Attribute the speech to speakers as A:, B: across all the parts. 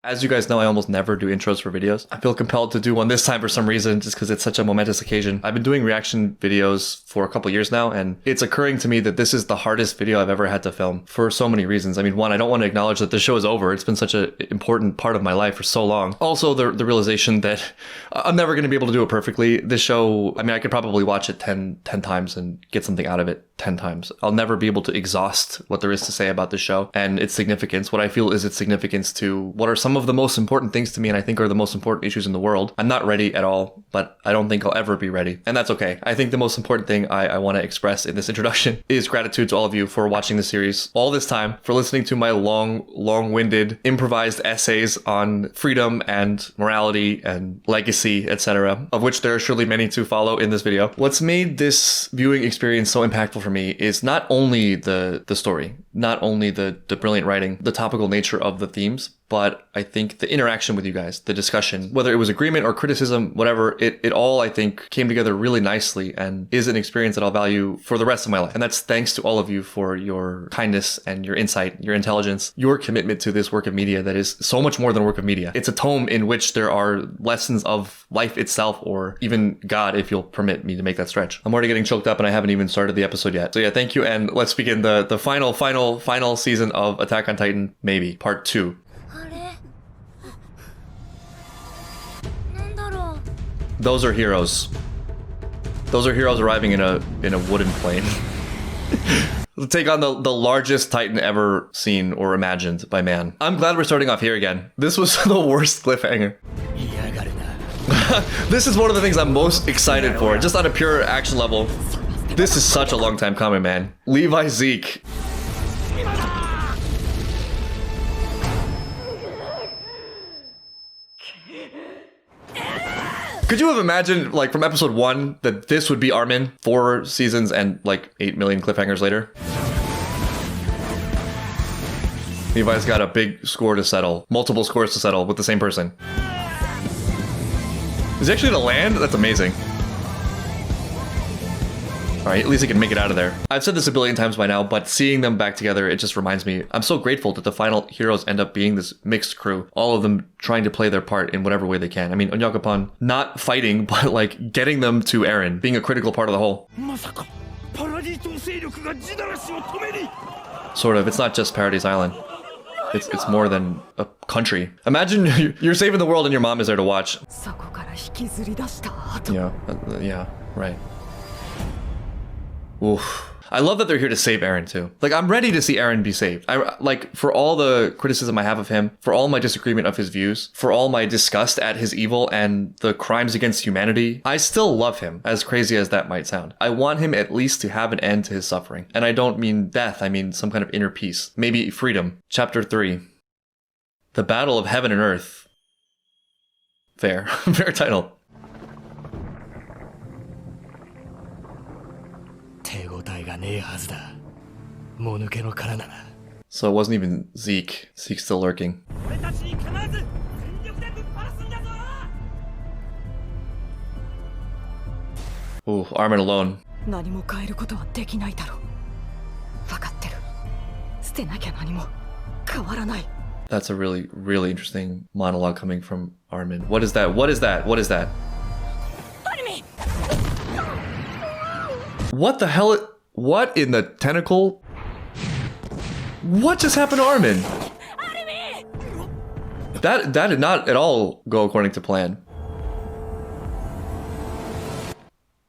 A: As you guys know, I almost never do intros for videos. I feel compelled to do one this time for some reason, just because it's such a momentous occasion. I've been doing reaction videos for a couple years now, and it's occurring to me that this is the hardest video I've ever had to film for so many reasons. I mean, one, I don't want to acknowledge that the show is over. It's been such an important part of my life for so long. Also, the realization that I'm never going to be able to do it perfectly. This show, I mean, I could probably watch it 10 times and get something out of it 10 times. I'll never be able to exhaust what there is to say about this show and its significance. What I feel is its significance to what are some of the most important things to me and I think are the most important issues in the world. I'm not ready at all, but I don't think I'll ever be ready. And that's okay. I think the most important thing I want to express in this introduction is gratitude to all of you for watching the series all this time, for listening to my long-winded, improvised essays on freedom and morality and legacy, etc., of which there are surely many to follow in this video. What's made this viewing experience so impactful for me is not only the story, not only the brilliant writing, the topical nature of the themes, but I think the interaction with you guys, the discussion, whether it was agreement or criticism, whatever, it all, I think, came together really nicely and is an experience that I'll value for the rest of my life. And that's thanks to all of you for your kindness and your insight, your intelligence, your commitment to this work of media that is so much more than a work of media. It's a tome in which there are lessons of life itself, or even God, if you'll permit me to make that stretch. I'm already getting choked up and I haven't even started the episode yet. So yeah, thank you, and let's begin the final season of Attack on Titan, maybe, part 2. Those are heroes. Those are heroes arriving in a wooden plane. Take on the largest Titan ever seen or imagined by man. I'm glad we're starting off here again. This was the worst cliffhanger. This is one of the things I'm most excited for, just on a pure action level. This is such a long time coming, man. Levi Zeke. Could you have imagined, like, from episode 1 that this would be Armin 4 seasons and like 8 million cliffhangers later? Levi's got a big score to settle, multiple scores to settle with the same person. Is he actually gonna land? That's amazing. Alright, at least he can make it out of there. I've said this a billion times by now, but seeing them back together, it just reminds me, I'm so grateful that the final heroes end up being this mixed crew. All of them trying to play their part in whatever way they can. I mean, Onyakapan not fighting, but like getting them to Eren, being a critical part of the whole. Sort of, it's not just Paradise Island. It's more than a country. Imagine you're saving the world and your mom is there to watch. Yeah, right. Oof. I love that they're here to save Eren too. Like, I'm ready to see Eren be saved. Like, for all the criticism I have of him, for all my disagreement of his views, for all my disgust at his evil and the crimes against humanity, I still love him, as crazy as that might sound. I want him at least to have an end to his suffering. And I don't mean death, I mean some kind of inner peace. Maybe freedom. Chapter 3. The Battle of Heaven and Earth. Fair. Fair title. So it wasn't even Zeke. Zeke's still lurking. Ooh, Armin alone. That's a really, really interesting monologue coming from Armin. What is that? What is that? What is that? What the hell? What in the tentacle? What just happened to Armin? That did not at all go according to plan.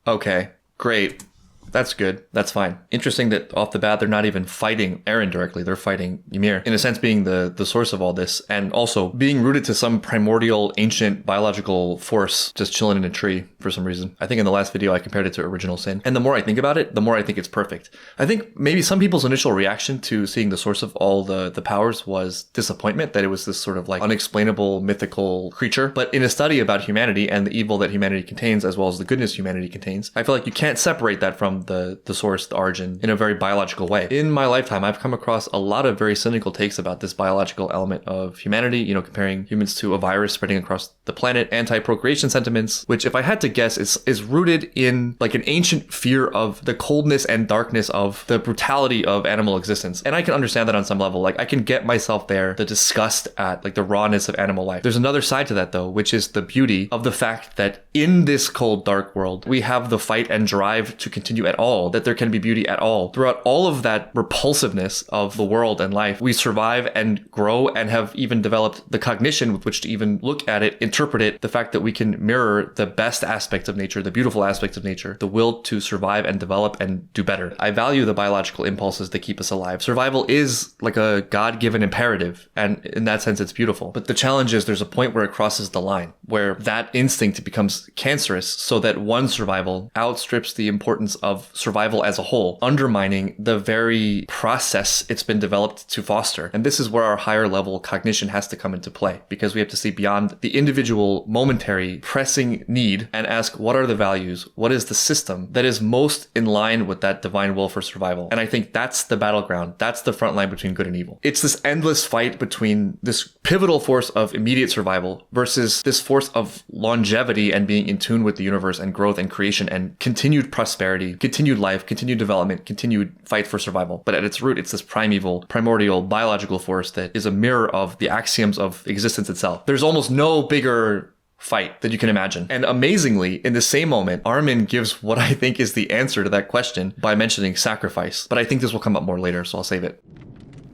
A: Okay, great. That's good. That's fine. Interesting that off the bat, they're not even fighting Eren directly. They're fighting Ymir, in a sense being the source of all this, and also being rooted to some primordial, ancient, biological force just chilling in a tree for some reason. I think in the last video, I compared it to Original Sin. And the more I think about it, the more I think it's perfect. I think maybe some people's initial reaction to seeing the source of all the powers was disappointment, that it was this sort of like unexplainable, mythical creature. But in a study about humanity and the evil that humanity contains, as well as the goodness humanity contains, I feel like you can't separate that from from the source, the origin, in a very biological way. In my lifetime, I've come across a lot of very cynical takes about this biological element of humanity, you know, comparing humans to a virus spreading across the planet, anti-procreation sentiments, which if I had to guess is rooted in like an ancient fear of the coldness and darkness of the brutality of animal existence. And I can understand that on some level. Like I can get myself there, the disgust at like the rawness of animal life. There's another side to that though, which is the beauty of the fact that in this cold, dark world, we have the fight and drive to continue at all, that there can be beauty at all. Throughout all of that repulsiveness of the world and life, we survive and grow and have even developed the cognition with which to even look at it, interpret it, the fact that we can mirror the best aspects of nature, the beautiful aspects of nature, the will to survive and develop and do better. I value the biological impulses that keep us alive. Survival is like a God-given imperative, and in that sense, it's beautiful. But the challenge is there's a point where it crosses the line, where that instinct becomes cancerous so that one survival outstrips the importance of survival as a whole, undermining the very process it's been developed to foster. And this is where our higher level cognition has to come into play, because we have to see beyond the individual momentary pressing need and ask, what are the values? What is the system that is most in line with that divine will for survival? And I think that's the battleground. That's the front line between good and evil. It's this endless fight between this pivotal force of immediate survival versus this force of longevity and being in tune with the universe and growth and creation and continued prosperity, continued life, continued development, continued fight for survival. But at its root, it's this primeval, primordial, biological force that is a mirror of the axioms of existence itself. There's almost no bigger fight that you can imagine. And amazingly, in the same moment, Armin gives what I think is the answer to that question by mentioning sacrifice. But I think this will come up more later, so I'll save it.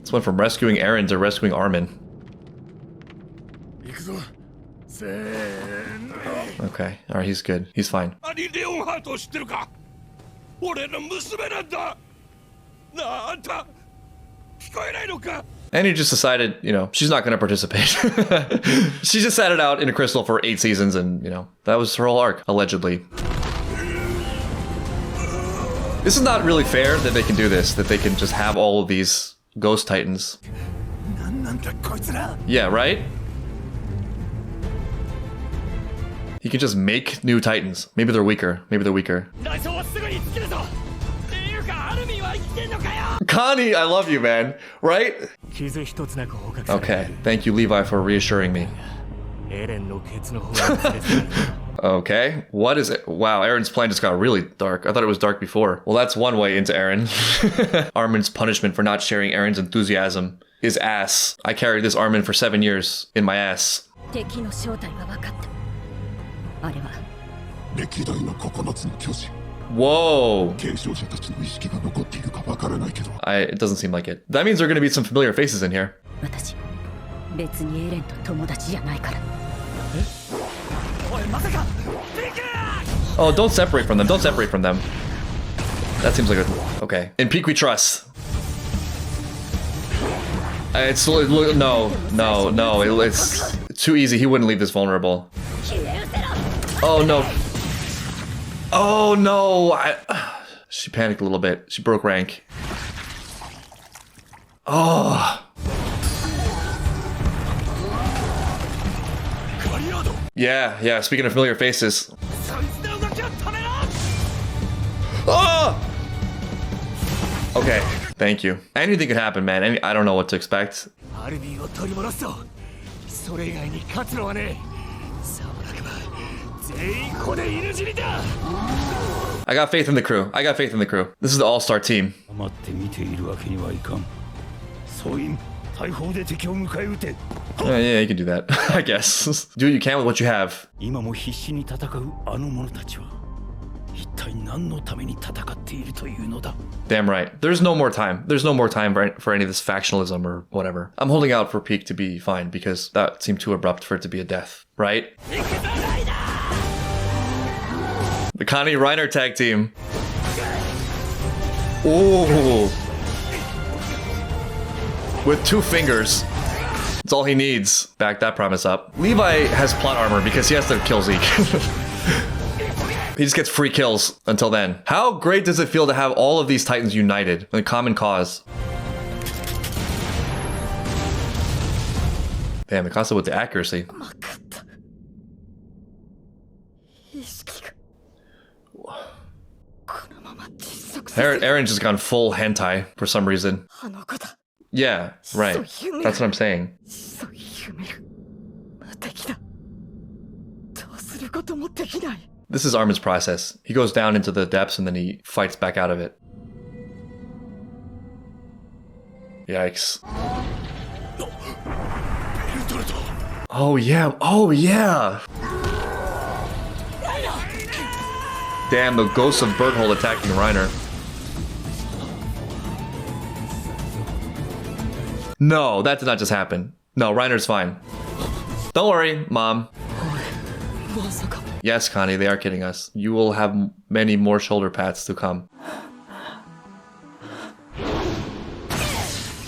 A: This went from rescuing Eren to rescuing Armin. Okay, alright, he's good. He's fine. And he just decided, you know, she's not going to participate. She just sat it out in a crystal for 8 seasons and, you know, that was her whole arc, allegedly. This is not really fair that they can do this, that they can just have all of these ghost titans. Yeah, right? He can just make new titans. Maybe they're weaker. Maybe they're weaker. Connie, I love you, man. Right? Okay. Thank you, Levi, for reassuring me. Okay. What is it? Wow, Eren's plan just got really dark. I thought it was dark before. Well, that's one way into Eren. Armin's punishment for not sharing Eren's enthusiasm is ass. I carried this Armin for 7 years in my ass. Whoa. It doesn't seem like it. That means there are going to be some familiar faces in here. Oh, don't separate from them. Don't separate from them. That seems like a... Okay. In Peak we trust. It's... No. It's too easy. He wouldn't leave this vulnerable. Oh, no. Oh, no. She panicked a little bit. She broke rank. Oh. Yeah. Speaking of familiar faces. Oh! Okay. Thank you. Anything could happen, man. I don't know what to expect. I got faith in the crew. This is the all-star team. Yeah, you can do that. I guess. Do what you can with what you have. Damn right. There's no more time. There's no more time for any of this factionalism or whatever. I'm holding out for Peak to be fine because that seemed too abrupt for it to be a death, right? The Connie Reiner tag team. Ooh. With 2 fingers. That's all he needs. Back that promise up. Levi has plot armor because he has to kill Zeke. He just gets free kills until then. How great does it feel to have all of these titans united in a common cause? Damn, Mikasa with the accuracy. Aaron's just gone full hentai for some reason. Yeah, right. That's what I'm saying. This is Armin's process. He goes down into the depths and then he fights back out of it. Yikes. Oh yeah, oh yeah! Damn, the ghosts of Berthold attacking Reiner. No, that did not just happen. No, Reiner's fine. Don't worry, Mom. Yes, Connie, they are kidding us. You will have many more shoulder pats to come.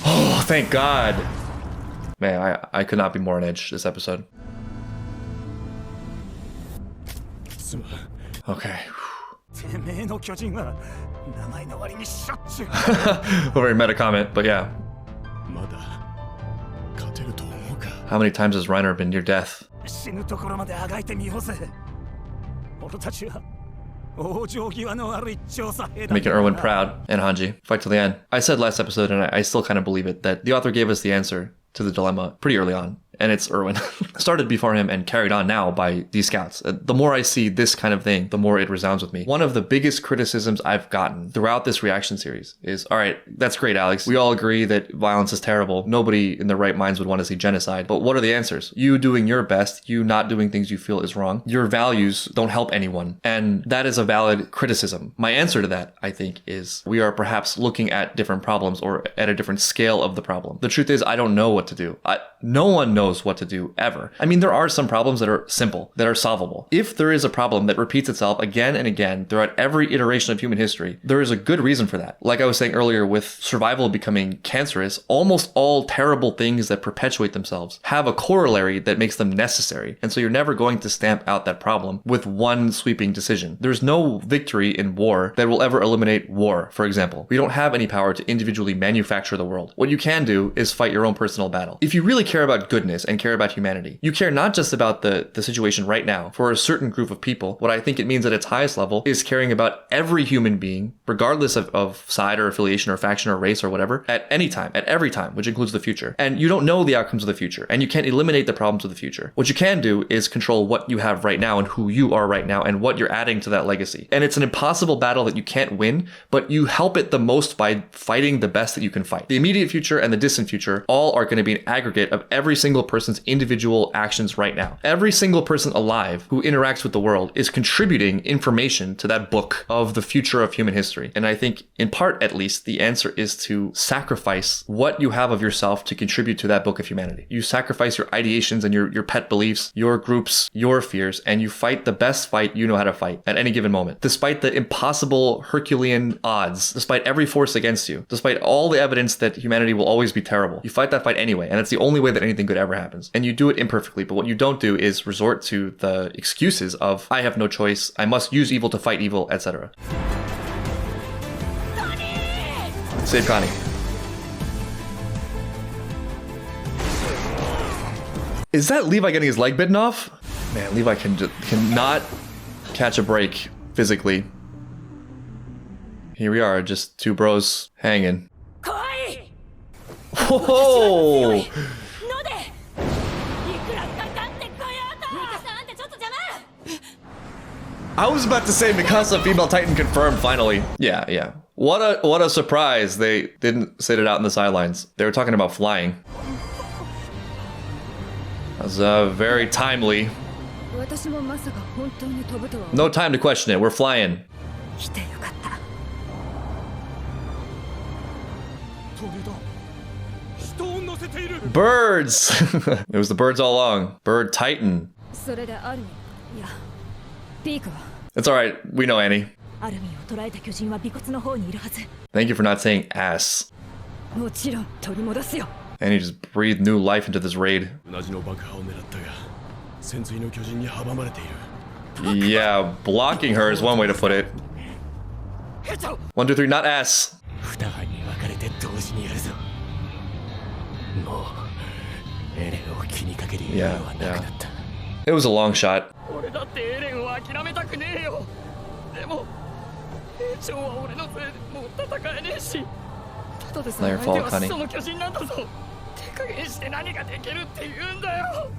A: Oh, thank God. Man, I could not be more on edge this episode. Okay. A very meta comment, but yeah. How many times has Reiner been near death? Making Erwin proud, and Hanji. Fight till the end. I said last episode, and I still kind of believe it, that the author gave us the answer to the dilemma pretty early on. And it's Erwin. Started before him and carried on now by these scouts. The more I see this kind of thing, the more it resounds with me. One of the biggest criticisms I've gotten throughout this reaction series is, all right, that's great, Alex. We all agree that violence is terrible. Nobody in their right minds would want to see genocide. But what are the answers? You doing your best, you not doing things you feel is wrong. Your values don't help anyone. And that is a valid criticism. My answer to that, I think, is we are perhaps looking at different problems or at a different scale of the problem. The truth is, I don't know what to do. No one knows what to do ever. I mean, there are some problems that are simple, that are solvable. If there is a problem that repeats itself again and again throughout every iteration of human history, there is a good reason for that. Like I was saying earlier, with survival becoming cancerous, almost all terrible things that perpetuate themselves have a corollary that makes them necessary. And so you're never going to stamp out that problem with one sweeping decision. There's no victory in war that will ever eliminate war, for example. We don't have any power to individually manufacture the world. What you can do is fight your own personal battle. If you really care about goodness and care about humanity, you care not just about the situation right now for a certain group of people. What I think it means at its highest level is caring about every human being, regardless of side or affiliation or faction or race or whatever, at any time, at every time, which includes the future. And you don't know the outcomes of the future, and you can't eliminate the problems of the future. What you can do is control what you have right now and who you are right now and what you're adding to that legacy. And it's an impossible battle that you can't win, but you help it the most by fighting the best that you can fight. The immediate future and the distant future all are going to be an aggregate of every single person's individual actions right now. Every single person alive who interacts with the world is contributing information to that book of the future of human history. And I think, in part at least, the answer is to sacrifice what you have of yourself to contribute to that book of humanity. You sacrifice your ideations and your pet beliefs, your groups, your fears, and you fight the best fight you know how to fight at any given moment. Despite the impossible Herculean odds, despite every force against you, despite all the evidence that humanity will always be terrible, you fight that fight anyway. And it's the only way that anything good ever happens. And you do it imperfectly, but what you don't do is resort to the excuses of, I have no choice, I must use evil to fight evil, etc. Save Connie. Is that Levi getting his leg bitten off? Man, Levi cannot catch a break physically. Here we are, just two bros hanging. Whoa! I was about to say Mikasa female Titan confirmed finally. Yeah. What a surprise. They didn't sit it out in the sidelines. They were talking about flying. That was very timely. No time to question it. We're flying. Birds! It was the birds all along. Bird Titan. It's alright, we know Annie. Thank you for not saying ass. Annie just breathed new life into this raid. Yeah, blocking her is one way to put it. 1, 2, 3, not ass. Yeah. It was a long shot. Let your fall, Connie.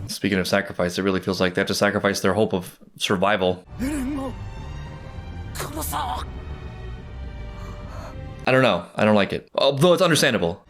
A: Speaking of sacrifice, it really feels like they have to sacrifice their hope of survival. I don't know. I don't like it. Although it's understandable.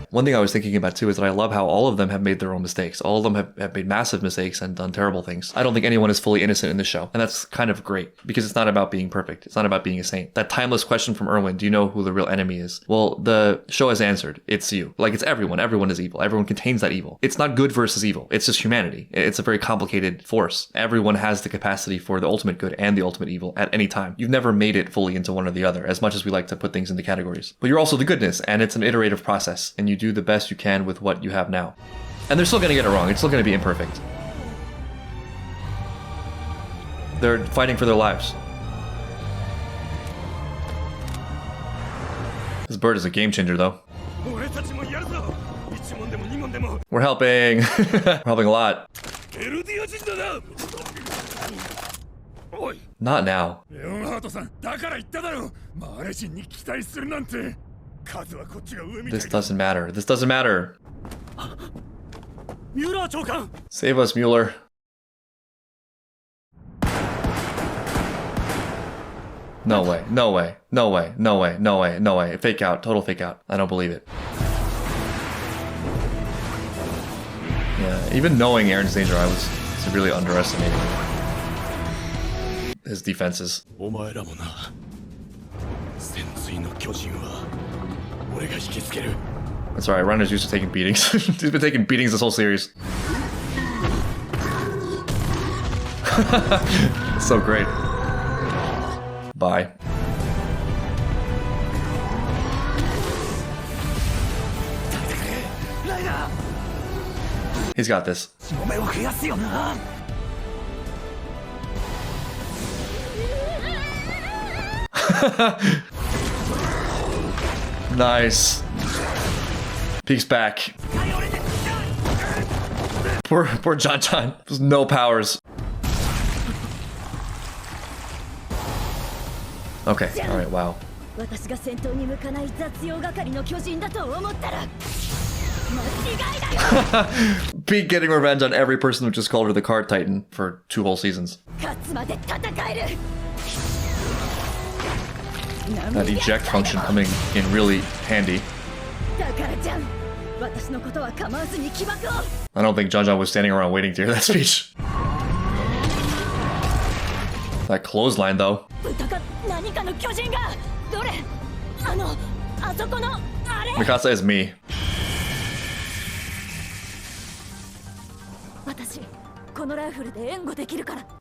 A: One thing I was thinking about too is that I love how all of them have made their own mistakes. All of them have made massive mistakes and done terrible things. I don't think anyone is fully innocent in this show. And that's kind of great because it's not about being perfect. It's not about being a saint. That timeless question from Erwin, do you know who the real enemy is? Well, the show has answered. It's you. Like, it's everyone. Everyone is evil. Everyone contains that evil. It's not good versus evil. It's just humanity. It's a very complicated force. Everyone has the capacity for the ultimate good and the ultimate evil at any time. You've never made it fully into one or the other, as much as we like to put things into categories. But you're also the goodness, and it's an iterative process, and you do the best you can with what you have now. And they're still going to get it wrong. It's still going to be imperfect. They're fighting for their lives. This bird is a game changer, though. We're helping. We're helping a lot. Not now. This doesn't matter. This doesn't matter. Save us, Mueller. No way. No way. No way. No way. No way. No way. Fake out. Total fake out. I don't believe it. Yeah, even knowing Aaron's danger, I was severely underestimating his defenses. That's alright, Runner's used to taking beatings. He's been taking beatings this whole series. So great. Bye. He's got this. Nice. Peeks back. Poor John John. There's no powers. Okay, alright, wow. Pete getting revenge on every person who just called her the Card Titan for 2 whole seasons. That eject function coming in really handy. I don't think John John was standing around waiting to hear that speech. That clothesline, though. Mikasa is me.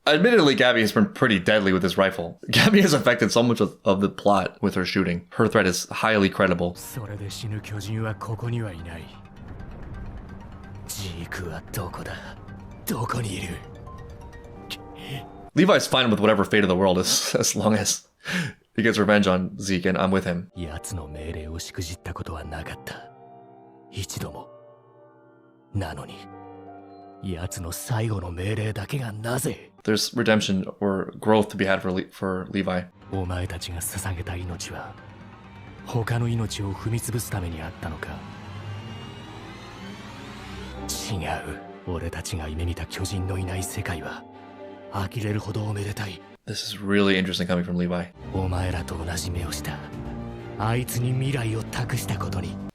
A: Admittedly, Gabby has been pretty deadly with this rifle. Gabby has affected so much of the plot with her shooting. Her threat is highly credible. Levi's fine with whatever fate of the world is, as long as he gets revenge on Zeke and I'm with him. There's redemption or growth to be had for Levi. This is really interesting coming from Levi.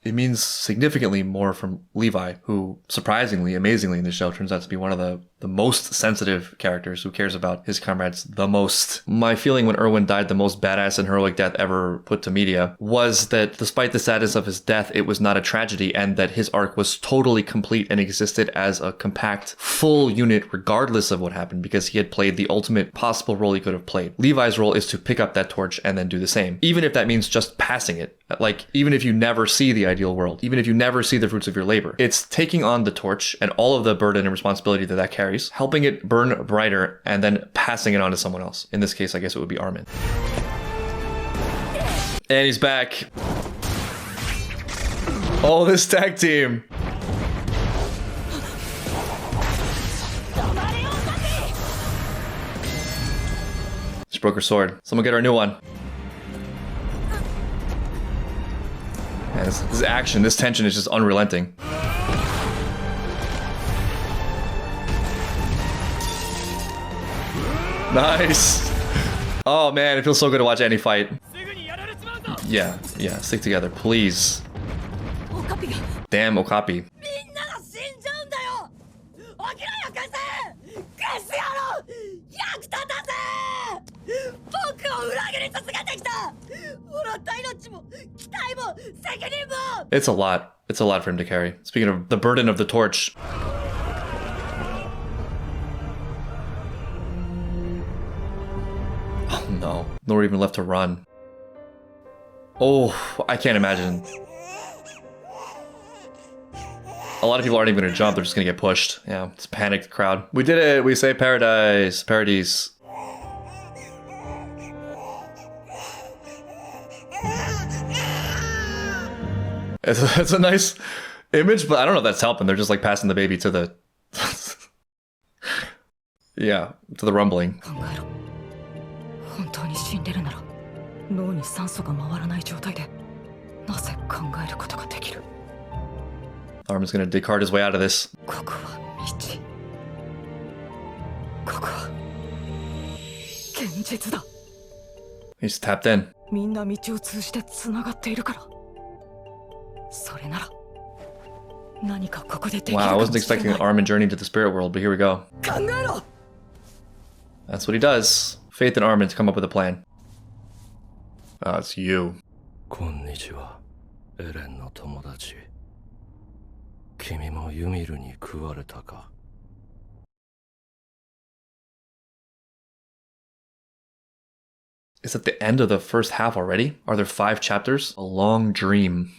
A: It means significantly more from Levi, who surprisingly, amazingly in the show turns out to be one of the most sensitive characters who cares about his comrades the most. My feeling when Erwin died the most badass and heroic death ever put to media was that despite the sadness of his death, it was not a tragedy and that his arc was totally complete and existed as a compact, full unit regardless of what happened because he had played the ultimate possible role he could have played. Levi's role is to pick up that torch and then do the same, even if that means just passing it. Like, even if you never see the ideal world, even if you never see the fruits of your labor, it's taking on the torch and all of the burden and responsibility that carries, helping it burn brighter, and then passing it on to someone else. In this case, I guess it would be Armin. And he's back. Oh, this tag team. just broke her sword. Someone get her a new one. Man, this action, this tension is just unrelenting. Nice. Oh man, it feels so good to watch Annie fight. Yeah, stick together, please. Damn, Okapi. It's a lot. It's a lot for him to carry. Speaking of the burden of the torch. Oh no. Nowhere even left to run. Oh, I can't imagine. A lot of people aren't even gonna jump, they're just gonna get pushed. Yeah, it's a panicked crowd. We did it! We say paradise! Paradise. It's a nice image, but I don't know if that's helping. They're just like passing the baby to the... yeah, to the rumbling. Armin's gonna Descartes his way out of this. He's tapped in. Wow, I wasn't expecting an Armin journey to the spirit world, but here we go. That's what he does. Faith in Armin to come up with a plan. Oh, it's you. Is it the end of the first half already? Are there 5 chapters? A long dream.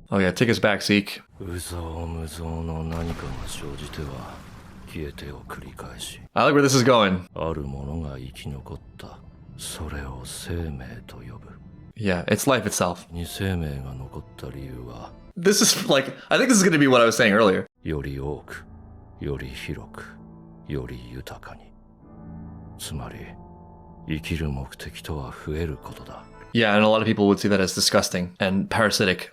A: Oh yeah, take us back, Zeke. I like where this is going. Yeah, it's life itself. This is like, I think this is going to be what I was saying earlier. Yeah, and a lot of people would see that as disgusting and parasitic.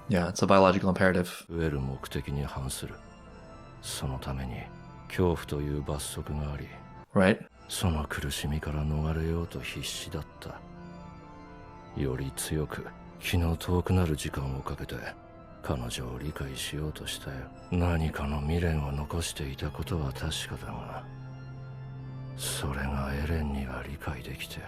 A: Yeah, it's a biological imperative. Right?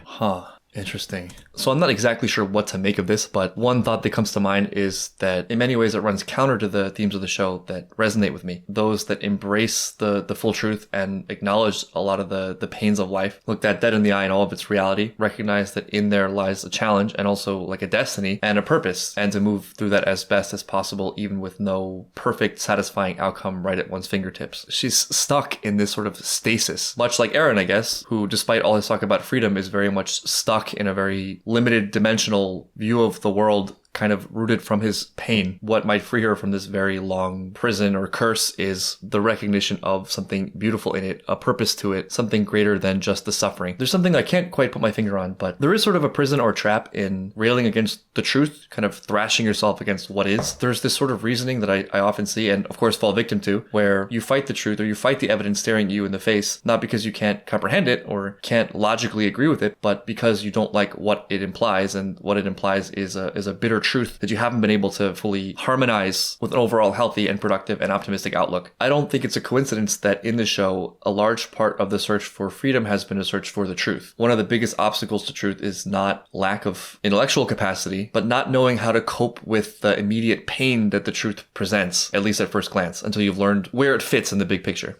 A: Huh. Interesting. So I'm not exactly sure what to make of this, but one thought that comes to mind is that in many ways it runs counter to the themes of the show that resonate with me. Those that embrace the full truth and acknowledge a lot of the pains of life, look that dead in the eye in all of its reality, recognize that in there lies a challenge and also like a destiny and a purpose, and to move through that as best as possible, even with no perfect, satisfying outcome right at one's fingertips. She's stuck in this sort of stasis, much like Eren, I guess, who despite all his talk about freedom is very much stuck in a very limited dimensional view of the world, kind of rooted from his pain. What might free her from this very long prison or curse is the recognition of something beautiful in it, a purpose to it, something greater than just the suffering. There's something I can't quite put my finger on, but there is sort of a prison or trap in railing against the truth, kind of thrashing yourself against what is. There's this sort of reasoning that I often see and of course fall victim to, where you fight the truth or you fight the evidence staring you in the face, not because you can't comprehend it or can't logically agree with it, but because you don't like what it implies, and what it implies is a bitter truth that you haven't been able to fully harmonize with an overall healthy and productive and optimistic outlook. I don't think it's a coincidence that in the show, a large part of the search for freedom has been a search for the truth. One of the biggest obstacles to truth is not lack of intellectual capacity, but not knowing how to cope with the immediate pain that the truth presents, at least at first glance, until you've learned where it fits in the big picture.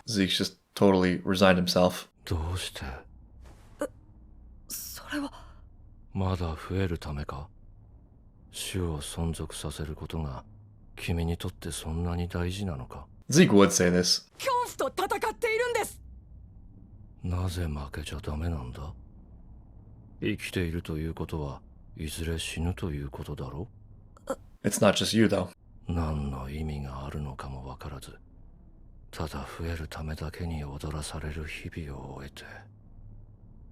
A: Zeke's just totally resigned himself. Zeke would say this.
B: なぜ負けちゃダメなんだ？生きているということはいずれ死ぬということだろ？
A: It's not just you, though.
B: 何の意味があるのかもわからず、ただ増えるためだけに踊らされる日々を終えて、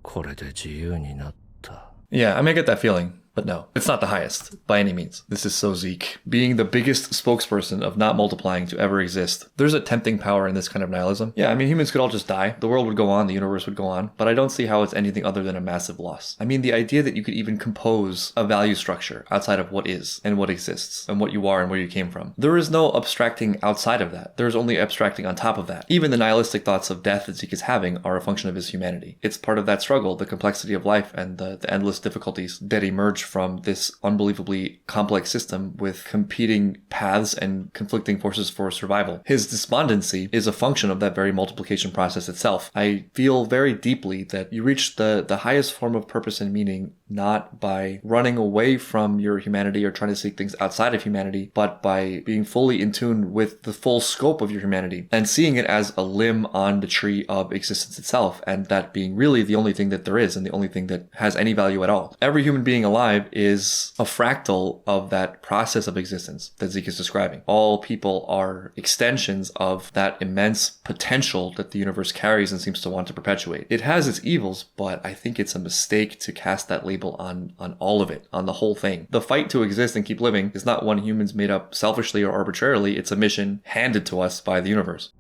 B: これで自由になった。
A: Yeah, I may get that feeling, but no. It's not the highest, by any means. This is so Zeke. Being the biggest spokesperson of not multiplying to ever exist. There's a tempting power in this kind of nihilism. Yeah, I mean, humans could all just die. The world would go on, the universe would go on, but I don't see how it's anything other than a massive loss. I mean, the idea that you could even compose a value structure outside of what is, and what exists, and what you are and where you came from. There is no abstracting outside of that. There's only abstracting on top of that. Even the nihilistic thoughts of death that Zeke is having are a function of his humanity. It's part of that struggle, the complexity of life, and the endless difficulties that emerge from this unbelievably complex system with competing paths and conflicting forces for survival. His despondency is a function of that very multiplication process itself. I feel very deeply that you reach the highest form of purpose and meaning not by running away from your humanity or trying to seek things outside of humanity, but by being fully in tune with the full scope of your humanity and seeing it as a limb on the tree of existence itself, and that being really the only thing that there is and the only thing that has any value at all. Every human being alive is a fractal of that process of existence that Zeke is describing. All people are extensions of that immense potential that the universe carries and seems to want to perpetuate. It has its evils, but I think it's a mistake to cast that label on all of it, on the whole thing. The fight to exist and keep living is not one humans made up selfishly or arbitrarily. It's a mission handed to us by the universe.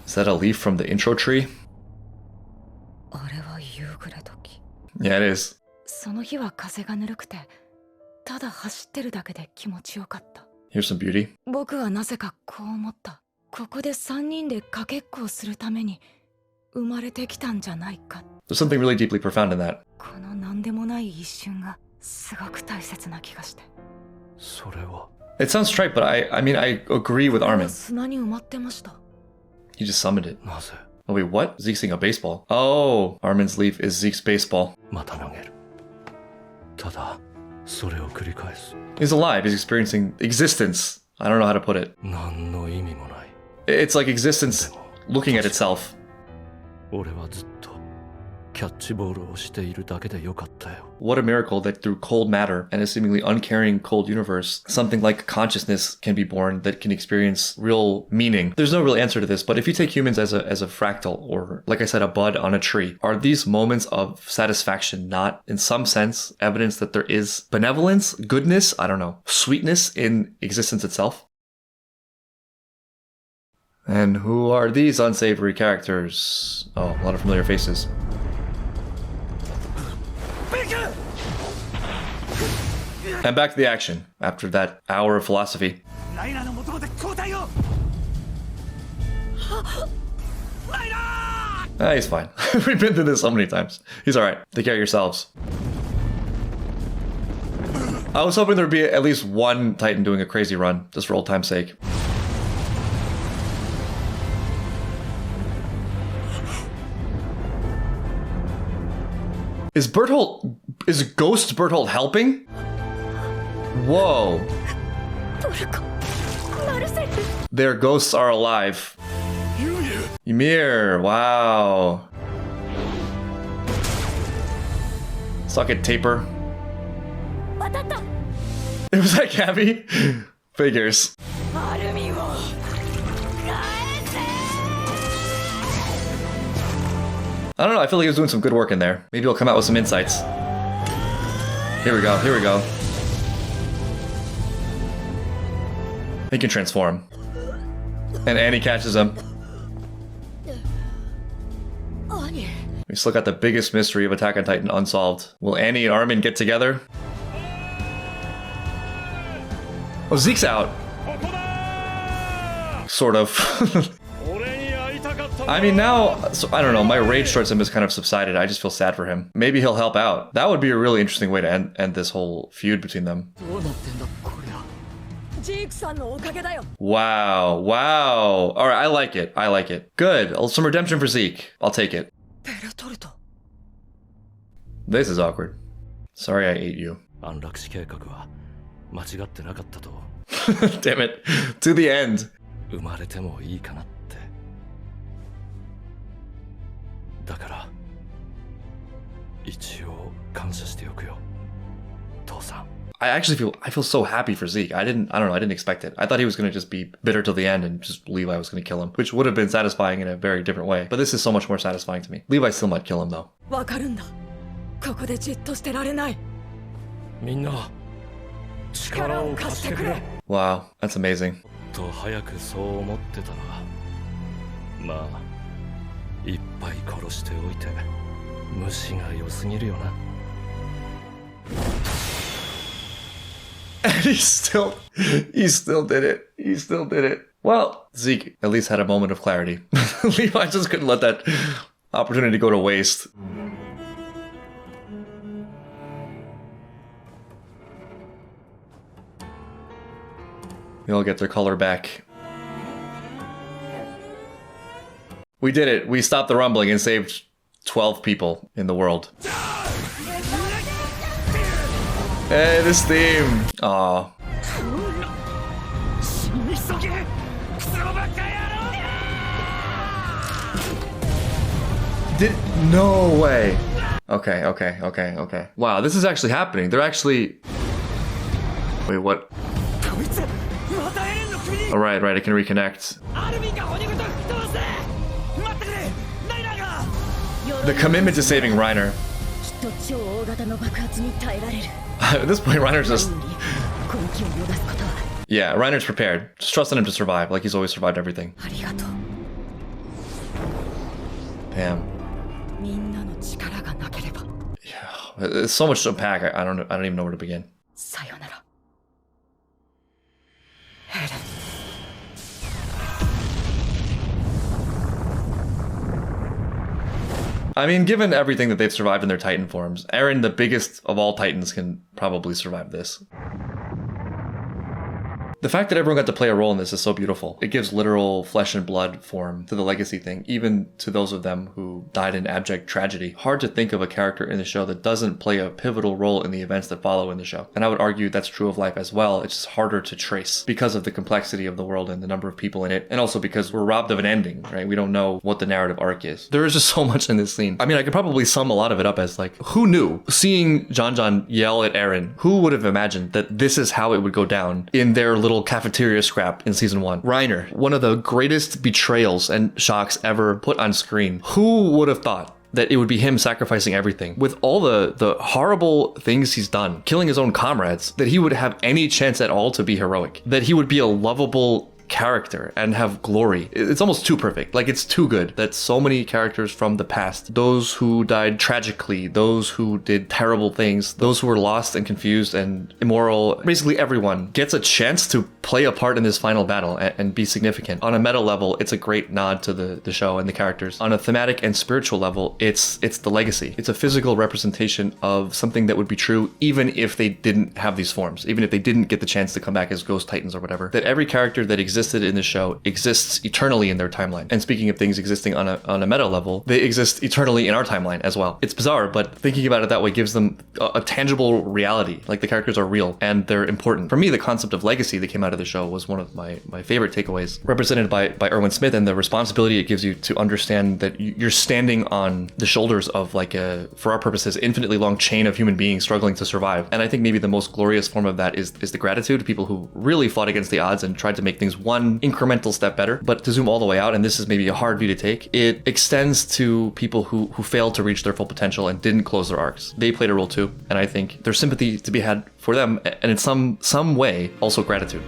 A: Is that a leaf from the intro tree? Yeah, it is.
C: その日は風がぬるくて、ただ走ってるだけで気持ちよかった。
A: Here's some beauty.
C: 僕はなぜかこう思った。ここで3人でかけっこをするために生まれてきたんじゃないか。
A: There's something really deeply profound in that.
C: この何でもない一瞬がすごく大切な気がして。
B: それは
A: It sounds trite, but I mean, I agree with Armin.
C: 砂に埋まってました。
A: He just summoned it.
B: なぜ
A: Oh, wait, what? Zeke's seeing a baseball. Oh, Armin's leaf is Zeke's baseball.
B: また投げる。ただそれを繰り返す。
A: He's alive. He's experiencing existence. I don't know how to put it.
B: 何の意味もない。
A: It's like existence looking at itself.
B: 俺はずっとキャッチボールをしているだけでよかったよ。
A: What a miracle that through cold matter and a seemingly uncaring cold universe, something like consciousness can be born that can experience real meaning. There's no real answer to this, but if you take humans as a fractal, or like I said, a bud on a tree, are these moments of satisfaction not, in some sense, evidence that there is benevolence, goodness, I don't know, sweetness in existence itself? And who are these unsavory characters? Oh, a lot of familiar faces. And back to the action, after that hour of philosophy. He's fine. We've been through this so many times. He's alright. Take care of yourselves. I was hoping there'd be at least one Titan doing a crazy run, just for old time's sake. Is Ghost Berthold helping? Whoa. Their ghosts are alive. Ymir, wow. Suck it, Taper. It was that Gabby? Figures. I don't know, I feel like he was doing some good work in there. Maybe he'll come out with some insights. Here we go, here we go. He can transform. And Annie catches him. We still got the biggest mystery of Attack on Titan unsolved. Will Annie and Armin get together? Oh, Zeke's out. Sort of. I mean, now, so, I don't know, my rage towards him has kind of subsided. I just feel sad for him. Maybe he'll help out. That would be a really interesting way to end this whole feud between them. Wow, wow. Alright, I like it. I like it. Good. Some redemption for Zeke. I'll take it. This is awkward. Sorry I ate you. Damn it. To the end.
B: だから一応感謝しておくよ父さん
A: I feel so happy for Zeke. I don't know, I didn't expect it. I thought he was going to just be bitter till the end and just Levi was going to kill him, which would have been satisfying in a very different way. But this is so much more satisfying to me. Levi still might kill him though.
C: わかるんだ。ここでじっとしてられない。
B: みんな力を貸してくれ
A: Wow, that's amazing.
B: と早くそう思ってたなまあいっぱい殺しておいて虫が良すぎるよな
A: And he still did it. He still did it. Well, Zeke at least had a moment of clarity. Levi just couldn't let that opportunity go to waste. They all get their color back. We did it. We stopped the rumbling and saved 12 people in the world. Hey, this theme. Aw. No way. Okay. Wow, this is actually happening. They're actually... Wait, what? Oh, right, I can reconnect. The commitment to saving Reiner. At this point, Reiner's just... Yeah, Reiner's prepared. Just trusting him to survive, like he's always survived everything. Damn. Yeah, it's so much to unpack. I don't even know where to begin. I mean, given everything that they've survived in their Titan forms, Eren, the biggest of all Titans, can probably survive this. The fact that everyone got to play a role in this is so beautiful. It gives literal flesh and blood form to the legacy thing, even to those of them who died in abject tragedy. Hard to think of a character in the show that doesn't play a pivotal role in the events that follow in the show. And I would argue that's true of life as well. It's just harder to trace because of the complexity of the world and the number of people in it. And also because we're robbed of an ending, right? We don't know what the narrative arc is. There is just so much in this scene. I mean, I could probably sum a lot of it up as like, who knew? Seeing John yell at Eren, who would have imagined that this is how it would go down in their little cafeteria scrap in season 1. Reiner, one of the greatest betrayals and shocks ever put on screen. Who would have thought that it would be him sacrificing everything with all the horrible things he's done, killing his own comrades, that he would have any chance at all to be heroic, that he would be a lovable character and have glory. It's almost too perfect. Like, it's too good that so many characters from the past, those who died tragically, those who did terrible things, those who were lost and confused and immoral, basically everyone gets a chance to play a part in this final battle and be significant. On a meta level, it's a great nod to the show and the characters. On a thematic and spiritual level, it's the legacy. It's a physical representation of something that would be true even if they didn't have these forms, even if they didn't get the chance to come back as Ghost Titans or whatever. That every character that existed in the show exists eternally in their timeline. And speaking of things existing on a meta level, they exist eternally in our timeline as well. It's bizarre, but thinking about it that way gives them a tangible reality. Like, the characters are real and they're important. For me, the concept of legacy that came out of the show was one of my favorite takeaways, represented by Erwin Smith, and the responsibility it gives you to understand that you're standing on the shoulders of, like, for our purposes, infinitely long chain of human beings struggling to survive. And I think maybe the most glorious form of that is the gratitude to people who really fought against the odds and tried to make things one incremental step better. But to zoom all the way out, and this is maybe a hard view to take, it extends to people who failed to reach their full potential and didn't close their arcs. They played a role too, and I think there's sympathy to be had for them, and in some way, also gratitude.